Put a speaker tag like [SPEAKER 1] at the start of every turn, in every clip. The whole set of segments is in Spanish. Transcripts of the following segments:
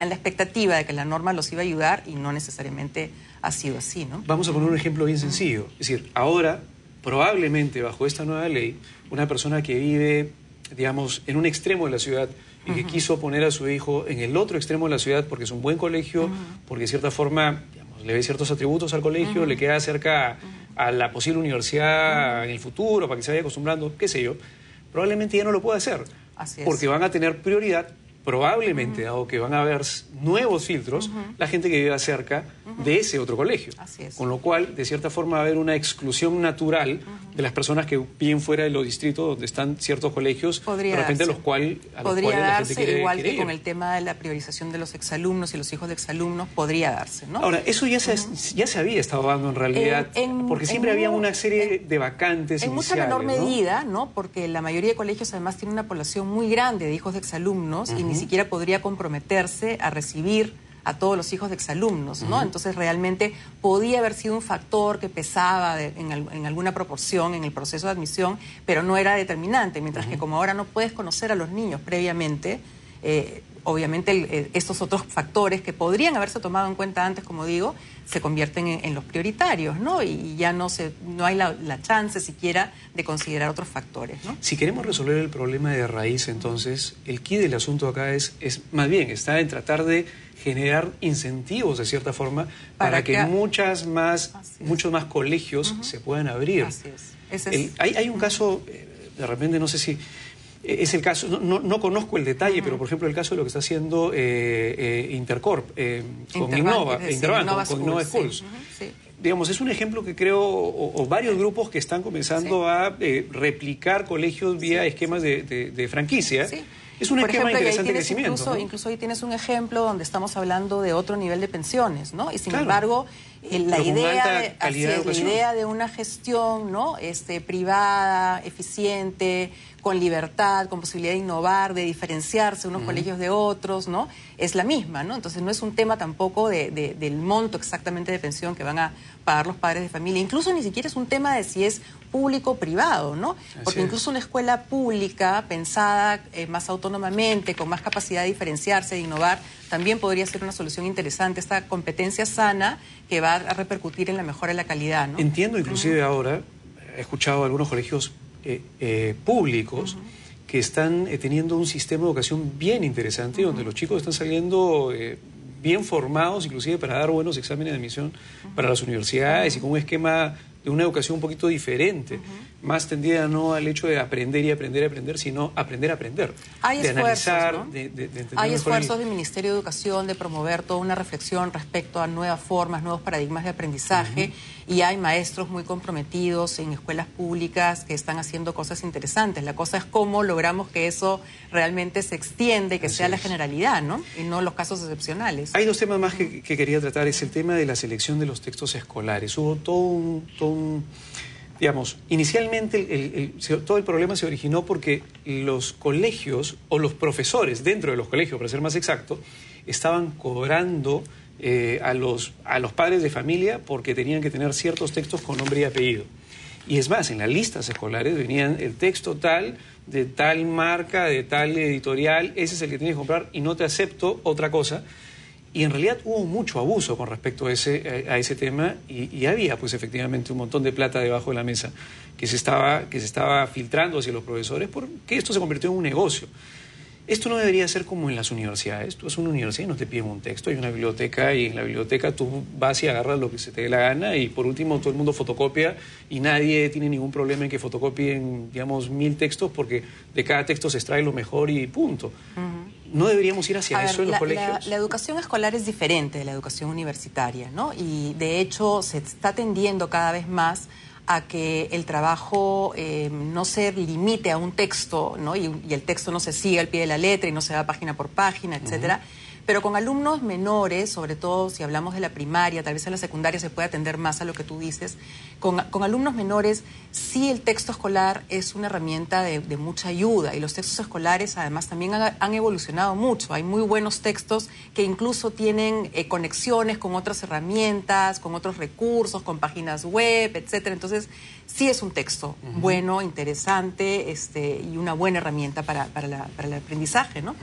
[SPEAKER 1] en la expectativa de que la norma los iba a ayudar y no necesariamente ha sido así, ¿no?
[SPEAKER 2] Vamos a poner un ejemplo bien sencillo. Es decir, ahora, probablemente bajo esta nueva ley, una persona que vive, digamos, en un extremo de la ciudad y que quiso poner a su hijo en el otro extremo de la ciudad porque es un buen colegio, porque de cierta forma, digamos, le ve ciertos atributos al colegio, le queda cerca a la posible universidad en el futuro, para que se vaya acostumbrando, qué sé yo, probablemente ya no lo pueda hacer.
[SPEAKER 1] Así es.
[SPEAKER 2] Porque van a tener prioridad, probablemente, dado que van a haber nuevos filtros, la gente que viva cerca de ese otro colegio.
[SPEAKER 1] Así es.
[SPEAKER 2] Con lo cual, de cierta forma, va a haber una exclusión natural de las personas que viven fuera de los distritos donde están ciertos colegios,
[SPEAKER 1] Podría
[SPEAKER 2] de repente
[SPEAKER 1] darse.
[SPEAKER 2] a los cuales
[SPEAKER 1] Podría
[SPEAKER 2] la gente
[SPEAKER 1] darse, igual que
[SPEAKER 2] ir.
[SPEAKER 1] con el tema de la priorización de los exalumnos y los hijos de exalumnos, podría darse, ¿no?
[SPEAKER 2] Ahora, eso ya se había estado dando en realidad, porque siempre había una serie de vacantes
[SPEAKER 1] en mucha
[SPEAKER 2] iniciales,
[SPEAKER 1] menor
[SPEAKER 2] ¿no?
[SPEAKER 1] medida, ¿no? Porque la mayoría de colegios además tienen una población muy grande de hijos de exalumnos y ni siquiera podría comprometerse a recibir a todos los hijos de exalumnos, ¿no? Entonces realmente podía haber sido un factor que pesaba en alguna proporción en el proceso de admisión, pero no era determinante, mientras que como ahora no puedes conocer a los niños previamente, obviamente estos otros factores que podrían haberse tomado en cuenta antes, como digo, se convierten en los prioritarios, ¿no? Y ya no hay la chance siquiera de considerar otros factores, ¿no?
[SPEAKER 2] Si queremos resolver el problema de raíz, entonces, el quid del asunto acá es más bien, está en tratar de generar incentivos, de cierta forma, para que muchos más colegios se puedan abrir.
[SPEAKER 1] Así es.
[SPEAKER 2] Hay un caso, de repente, no sé si es el caso, no conozco el detalle, pero por ejemplo el caso de lo que está haciendo Intercorp con Innova Schools.
[SPEAKER 1] Sí.
[SPEAKER 2] Digamos, es un ejemplo que creo, o varios grupos que están comenzando a replicar colegios vía esquemas de franquicia.
[SPEAKER 1] Sí.
[SPEAKER 2] Es un esquema interesante de crecimiento.
[SPEAKER 1] Incluso ahí tienes un ejemplo donde estamos hablando de otro nivel de pensiones, ¿no? Y sin embargo, la idea de una gestión, ¿no? Privada, eficiente, con libertad, con posibilidad de innovar, de diferenciarse unos colegios de otros, ¿no? Es la misma, ¿no? Entonces no es un tema tampoco del monto exactamente de pensión que van a pagar los padres de familia. Incluso ni siquiera es un tema de si es público o privado, ¿no? Porque incluso una escuela pública pensada más autónomamente, con más capacidad de diferenciarse, de innovar, también podría ser una solución interesante, esta competencia sana que va a repercutir en la mejora de la calidad, ¿no?
[SPEAKER 2] Entiendo, inclusive ahora, he escuchado algunos colegios públicos que están teniendo un sistema de educación bien interesante, donde los chicos están saliendo bien formados, inclusive para dar buenos exámenes de admisión para las universidades y con un esquema de una educación un poquito diferente, más tendida no al hecho de aprender y aprender y aprender, sino aprender a aprender.
[SPEAKER 1] Hay
[SPEAKER 2] de
[SPEAKER 1] esfuerzos,
[SPEAKER 2] analizar,
[SPEAKER 1] ¿no?
[SPEAKER 2] de entender
[SPEAKER 1] Hay
[SPEAKER 2] mejor
[SPEAKER 1] esfuerzos del Ministerio de Educación de promover toda una reflexión respecto a nuevas formas, nuevos paradigmas de aprendizaje, y hay maestros muy comprometidos en escuelas públicas que están haciendo cosas interesantes. La cosa es cómo logramos que eso realmente se extienda y que sea la generalidad, ¿no? Y no los casos excepcionales.
[SPEAKER 2] Hay dos temas más que quería tratar. Es el tema de la selección de los textos escolares. Hubo digamos, inicialmente todo el problema se originó porque los colegios, o los profesores dentro de los colegios, para ser más exacto, estaban cobrando a los padres de familia porque tenían que tener ciertos textos con nombre y apellido. Y es más, en las listas escolares venían el texto tal, de tal marca, de tal editorial, ese es el que tienes que comprar y no te acepto otra cosa. Y en realidad hubo mucho abuso con respecto a ese tema y había pues efectivamente un montón de plata debajo de la mesa que se estaba filtrando hacia los profesores porque esto se convirtió en un negocio. Esto no debería ser como en las universidades. Tú vas a una universidad y no te piden un texto, hay una biblioteca y en la biblioteca tú vas y agarras lo que se te dé la gana y por último todo el mundo fotocopia y nadie tiene ningún problema en que fotocopien, digamos, 1000 textos porque de cada texto se extrae lo mejor y punto. ¿No deberíamos ir hacia eso en los colegios?
[SPEAKER 1] La educación escolar es diferente de la educación universitaria, ¿no? Y de hecho se está tendiendo cada vez más a que el trabajo no se limite a un texto, ¿no? Y el texto no se siga al pie de la letra y no se va página por página, etcétera. Pero con alumnos menores, sobre todo si hablamos de la primaria, tal vez en la secundaria se puede atender más a lo que tú dices, con alumnos menores sí el texto escolar es una herramienta de mucha ayuda y los textos escolares además también han evolucionado mucho. Hay muy buenos textos que incluso tienen conexiones con otras herramientas, con otros recursos, con páginas web, etcétera. Entonces sí es un texto bueno, interesante y una buena herramienta para el aprendizaje, ¿no?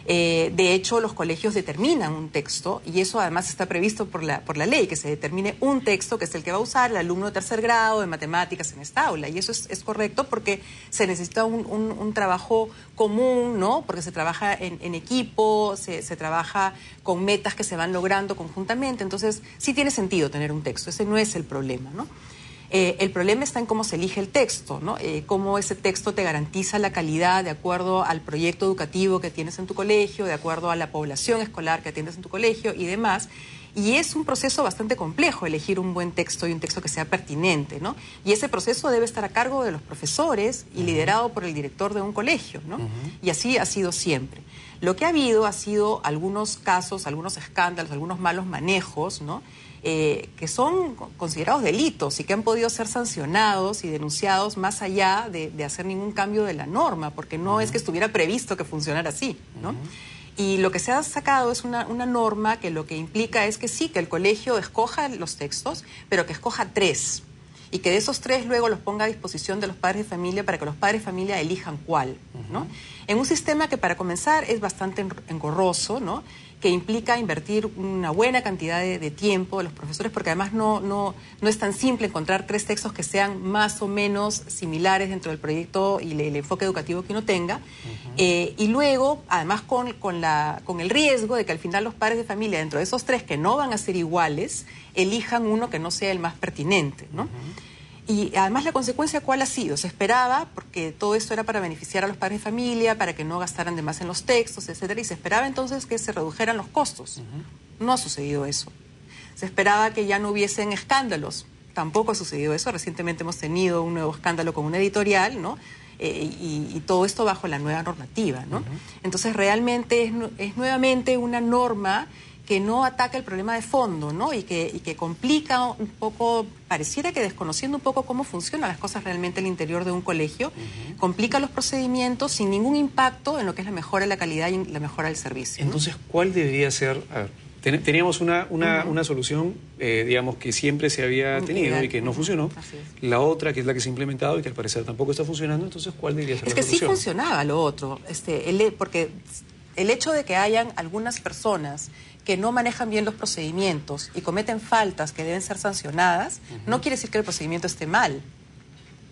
[SPEAKER 1] De hecho, los colegios colegios determinan un texto, y eso además está previsto por la ley, que se determine un texto que es el que va a usar el alumno de tercer grado de matemáticas en esta aula. Y eso es correcto porque se necesita un trabajo común, ¿no? Porque se trabaja en equipo, se trabaja con metas que se van logrando conjuntamente. Entonces, sí tiene sentido tener un texto. Ese no es el problema, ¿no? El problema está en cómo se elige el texto, ¿no? Cómo ese texto te garantiza la calidad de acuerdo al proyecto educativo que tienes en tu colegio, de acuerdo a la población escolar que atiendes en tu colegio y demás. Y es un proceso bastante complejo elegir un buen texto y un texto que sea pertinente, ¿no? Y ese proceso debe estar a cargo de los profesores y liderado por el director de un colegio, ¿no? Y así ha sido siempre. Lo que ha sido algunos casos, algunos escándalos, algunos malos manejos, ¿no? Que son considerados delitos y que han podido ser sancionados y denunciados más allá de hacer ningún cambio de la norma, porque no es que estuviera previsto que funcionara así, ¿no? Y lo que se ha sacado es una norma que lo que implica es que sí, que el colegio escoja los textos, pero que escoja 3. Y que de esos 3 luego los ponga a disposición de los padres de familia para que los padres de familia elijan cuál, ¿no? En un sistema que para comenzar es bastante engorroso, ¿no? Que implica invertir una buena cantidad de tiempo de los profesores, porque además no es tan simple encontrar 3 textos que sean más o menos similares dentro del proyecto y el enfoque educativo que uno tenga. Y luego, además con el riesgo de que al final los padres de familia, dentro de esos 3 que no van a ser iguales, elijan uno que no sea el más pertinente, ¿no? Y además la consecuencia, ¿cuál ha sido? Se esperaba, porque todo esto era para beneficiar a los padres de familia, para que no gastaran de más en los textos, etcétera, y se esperaba entonces que se redujeran los costos. No ha sucedido eso. Se esperaba que ya no hubiesen escándalos. Tampoco ha sucedido eso. Recientemente hemos tenido un nuevo escándalo con una editorial, ¿no? Y todo esto bajo la nueva normativa, ¿no? Entonces realmente es nuevamente una norma que no ataca el problema de fondo, ¿no? Y que complica un poco, pareciera que desconociendo un poco cómo funcionan las cosas realmente al interior de un colegio, complica los procedimientos sin ningún impacto en lo que es la mejora de la calidad y la mejora del servicio, ¿no?
[SPEAKER 2] Entonces, ¿cuál debería ser? A ver, teníamos una solución, digamos, que siempre se había tenido y que no funcionó. La otra, que es la que se ha implementado y que al parecer tampoco está funcionando. Entonces, ¿cuál debería ser la solución?
[SPEAKER 1] Es que sí funcionaba lo otro, porque el hecho de que hayan algunas personas que no manejan bien los procedimientos y cometen faltas que deben ser sancionadas, no quiere decir que el procedimiento esté mal,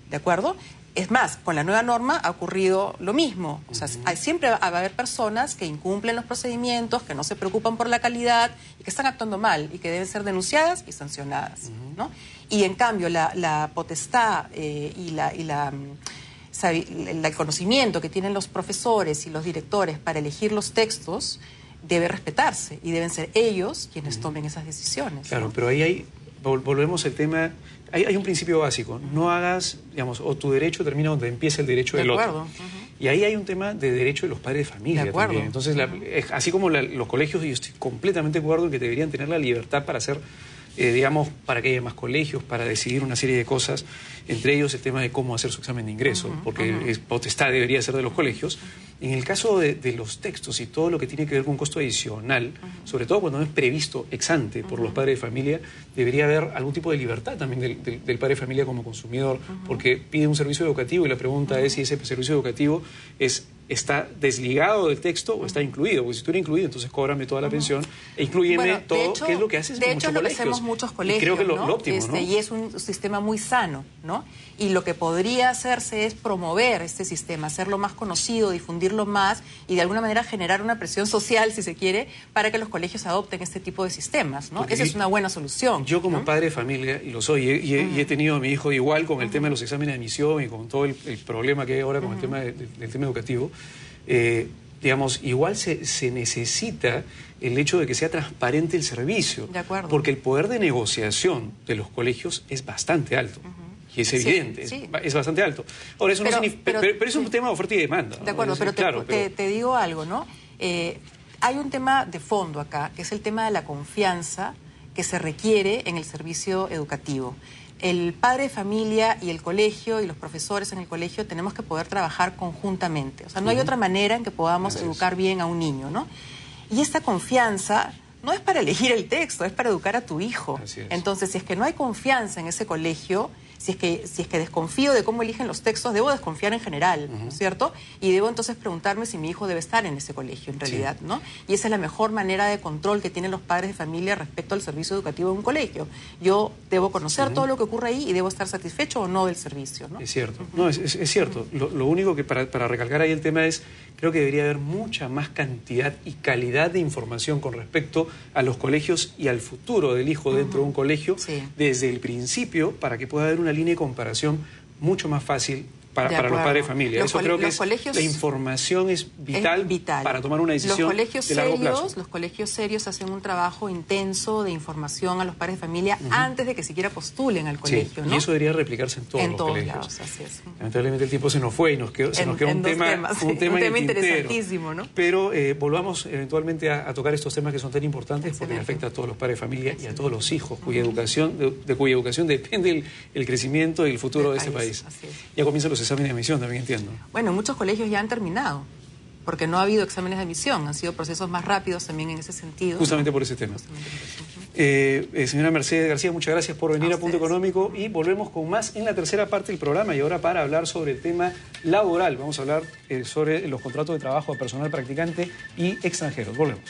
[SPEAKER 1] ¿de acuerdo? Es más, con la nueva norma ha ocurrido lo mismo. O sea, siempre va a haber personas que incumplen los procedimientos, que no se preocupan por la calidad y que están actuando mal y que deben ser denunciadas y sancionadas, ¿no? Y en cambio, la potestad el conocimiento que tienen los profesores y los directores para elegir los textos debe respetarse y deben ser ellos quienes tomen esas decisiones.
[SPEAKER 2] Claro,
[SPEAKER 1] ¿no?
[SPEAKER 2] pero ahí volvemos al tema, hay un principio básico, no hagas, digamos, o tu derecho termina donde empieza el derecho del otro. Y ahí hay un tema de derecho de los padres de familia también. Entonces, así como los colegios, yo estoy completamente de acuerdo en que deberían tener la libertad para hacer, digamos, para que haya más colegios, para decidir una serie de cosas, entre ellos el tema de cómo hacer su examen de ingreso, porque potestad debería ser de los colegios. En el caso de los textos y todo lo que tiene que ver con un costo adicional, sobre todo cuando no es previsto ex ante por los padres de familia, debería haber algún tipo de libertad también del padre de familia como consumidor, porque pide un servicio educativo y la pregunta es si ese servicio educativo está desligado del texto o está incluido, porque si estuviera incluido, entonces cóbrame toda la pensión e inclúyeme todo, que es lo que haces
[SPEAKER 1] de
[SPEAKER 2] en
[SPEAKER 1] hecho,
[SPEAKER 2] muchos
[SPEAKER 1] lo que
[SPEAKER 2] colegios.
[SPEAKER 1] hacemos muchos colegios,
[SPEAKER 2] y creo que
[SPEAKER 1] ¿no?
[SPEAKER 2] lo óptimo, ¿no?
[SPEAKER 1] Y es un sistema muy sano, ¿no? Y lo que podría hacerse es promover este sistema, hacerlo más conocido, difundirlo más y de alguna manera generar una presión social, si se quiere, para que los colegios adopten este tipo de sistemas, ¿no? Esa es una buena solución.
[SPEAKER 2] Yo como
[SPEAKER 1] ¿no?
[SPEAKER 2] padre de familia, y lo soy, y he tenido a mi hijo igual con el tema de los exámenes de admisión y con todo el problema que hay ahora con el tema del tema educativo, digamos, igual se necesita el hecho de que sea transparente el servicio.
[SPEAKER 1] De acuerdo.
[SPEAKER 2] Porque el poder de negociación de los colegios es bastante alto. Y es evidente, es bastante alto. Ahora, eso pero es un tema de oferta y demanda, ¿no?
[SPEAKER 1] De acuerdo, pero te digo algo, ¿no? Hay un tema de fondo acá, que es el tema de la confianza que se requiere en el servicio educativo. El padre de familia y el colegio y los profesores en el colegio tenemos que poder trabajar conjuntamente. O sea, no hay otra manera en que podamos educar bien a un niño, ¿no? Y esta confianza no es para elegir el texto, es para educar a tu hijo.
[SPEAKER 2] Así es.
[SPEAKER 1] Entonces, si es que no hay confianza en ese colegio, si es que desconfío de cómo eligen los textos, debo desconfiar en general, ¿no es cierto? Y debo entonces preguntarme si mi hijo debe estar en ese colegio, en realidad, ¿no? Y esa es la mejor manera de control que tienen los padres de familia respecto al servicio educativo de un colegio. Yo debo conocer todo lo que ocurre ahí y debo estar satisfecho o no del servicio, ¿no?
[SPEAKER 2] Es cierto, no, es cierto. Lo único que para recalcar ahí el tema es, creo que debería haber mucha más cantidad y calidad de información con respecto a los colegios y al futuro del hijo dentro de un colegio desde el principio, para que pueda haber una línea de comparación mucho más fácil para los padres de familia. Eso creo que la información es vital para tomar una decisión de largo plazo.
[SPEAKER 1] Los colegios serios hacen un trabajo intenso de información a los padres de familia antes de que siquiera postulen al colegio, ¿no?
[SPEAKER 2] Y eso debería replicarse en todos los colegios.
[SPEAKER 1] Lados, así es.
[SPEAKER 2] Lamentablemente el tiempo se nos fue y se nos quedó un tema
[SPEAKER 1] interesantísimo, ¿no?
[SPEAKER 2] Pero volvamos eventualmente a tocar estos temas que son tan importantes porque afectan a todos los padres de familia y a todos los hijos, cuya educación depende el crecimiento y el futuro de este país. Ya comienzan los exámenes de admisión, también entiendo.
[SPEAKER 1] Bueno, muchos colegios ya han terminado, porque no ha habido exámenes de admisión, han sido procesos más rápidos también en ese sentido.
[SPEAKER 2] Justamente por ese tema. Señora Mercedes García, muchas gracias por venir a Punto Económico y volvemos con más en la tercera parte del programa y ahora para hablar sobre el tema laboral. Vamos a hablar sobre los contratos de trabajo de personal practicante y extranjeros. Volvemos.